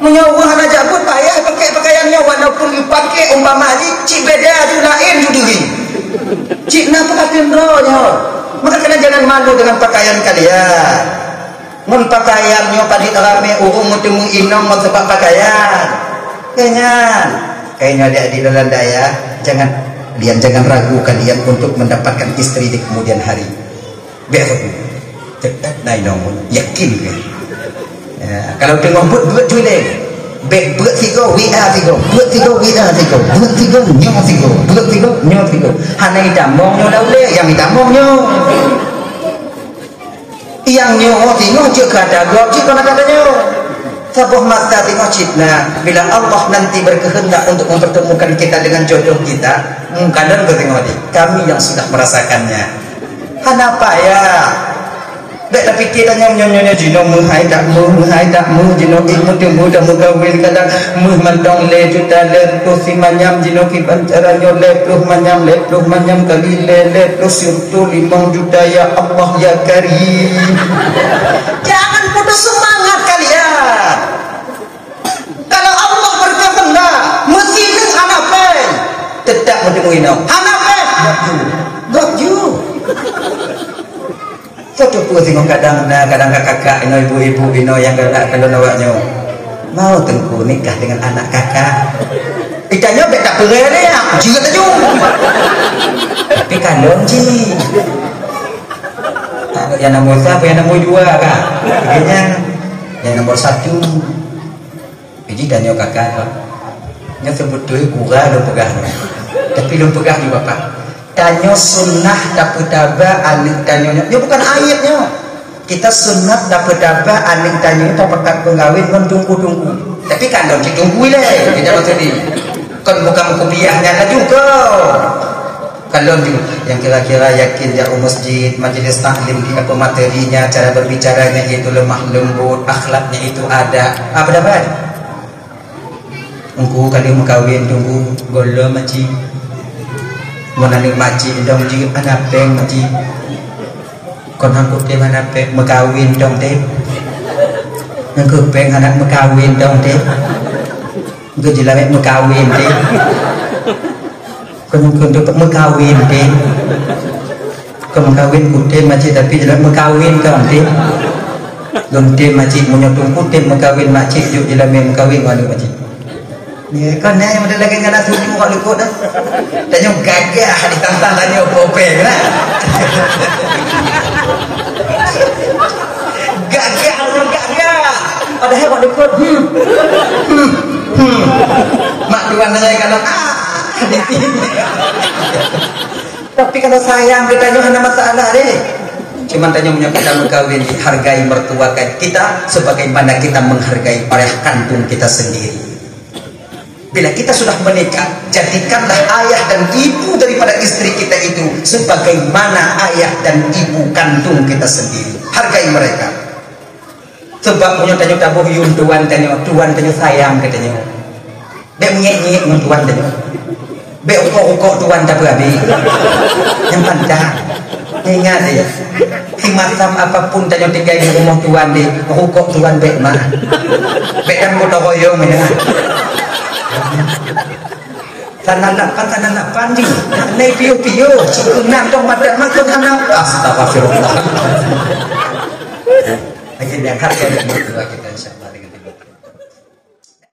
Menyawa hana jabut payah pakai pakaiannya walaupun dipakai umpama haji cik beda tu lain tu diri. Cik nak pakai rohnya. Maka kena jangan malu dengan pakaian kalian. Mun pakaiannya padi rame urung temu inom sebab pakaian. Kayaknya dia di dalam daya. Jangan ragu kalian untuk mendapatkan istri di kemudian hari. Betul. Cepat naik nomor. Yakin ke? Ya, kalau tengok buat cuy deh. Buat tiga, we are tiga. Buat tiga, we are tiga. Buat tiga, nyo tiga. Buat tiga, nyo tiga. Hana idamong nyo dah boleh. Yang idamong nyo. Yang nyo tiga cik kata gok cik kena kata nyo. Sabuh masa tengok cipna. Bila Allah nanti berkehendak untuk mempertemukan kita dengan jodoh kita, kadang tengok ni. Kami yang sudah merasakannya. Hana payah. Dek tapi kita nyonya jino menghai tak mu jino ilmu temu dah mugawin kadang mu mandong le juta le tu si manyam jino ki bancara nyo le pluh manyam kali le tu sirtu 5 juta ya Allah ya Karim. Jangan putus semangat kalian. Kalau Allah berkehendak mestiនឹងhanape tetap bertemu ino hanape got you. Satu pun tengok kadang kakak ino ibu-ibu ino yang kalau nawaknya mau tengku nikah dengan anak kakak. Itanya bet tak perere ya, juga tahu. Tapi kalon ji. Yang nombor satu, yang nombor 2 kak. Akhirnya yang nombor 1. Jadi danyo kakak kak. Nya sebetulnya kurang lo pegang. Tapi lo pegang juga pak. Tanyo sunnah dapat daba anik tanyonya. Ya bukan ayatnya. Kita sunnah dapat daba anik tanyonya dapat pengawin kan tunggu. Tapi kan dong ditunggu le. Kita betul ni. Kan bukan kopiahnya juga. Kalau yang kira-kira yakin jauh masjid, majelis taklim apa materinya, cara berbicaranya itu lemah lembut, akhlaknya itu ada. Apa dapat? Engkau kali mengkawin tunggu golo maci. Menanik maci dong ji anak peng maci kon hangkut dia mana peng mekawin dong teh ngangkut peng anak mekawin dong teh ngangkut jilamet mekawin teh kon ngangkut mekawin teh kon mekawin kuteh maci tapi jilamet mekawin dong teh dong teh maci menyotung kuteh mekawin maci juk jilamet mekawin walu maci. Ya kan yang ada lagi ngana suci muka lukut dah. Tanya gagah ditantang tanya popeng lah. Gagah. Padahal muka lukut. Mak tuan saya kalau tapi kalau sayang kita tanya ada masalah deh. Cuman tanya punya kita berkawin dihargai mertua kita sebagaimana kita menghargai ayah kandung kita sendiri. Bila kita sudah menikah, jadikanlah ayah dan ibu daripada istri kita itu sebagaimana ayah dan ibu kandung kita sendiri. Hargai mereka. Sebab punya tanya tabuh yun tuan tanya sayang katanya. Dek nyek tuan tanya. Be ukok tuan tak berabi. Yang pandang. Ingat ya. Himatam apapun tanya tinggal di rumah tuan di ukok tuan be mah. Be dan motor royong mendengar. Tanah pandi nai piu nak dong madat makan tanah astagfirullah. Akhirnya harga kita insya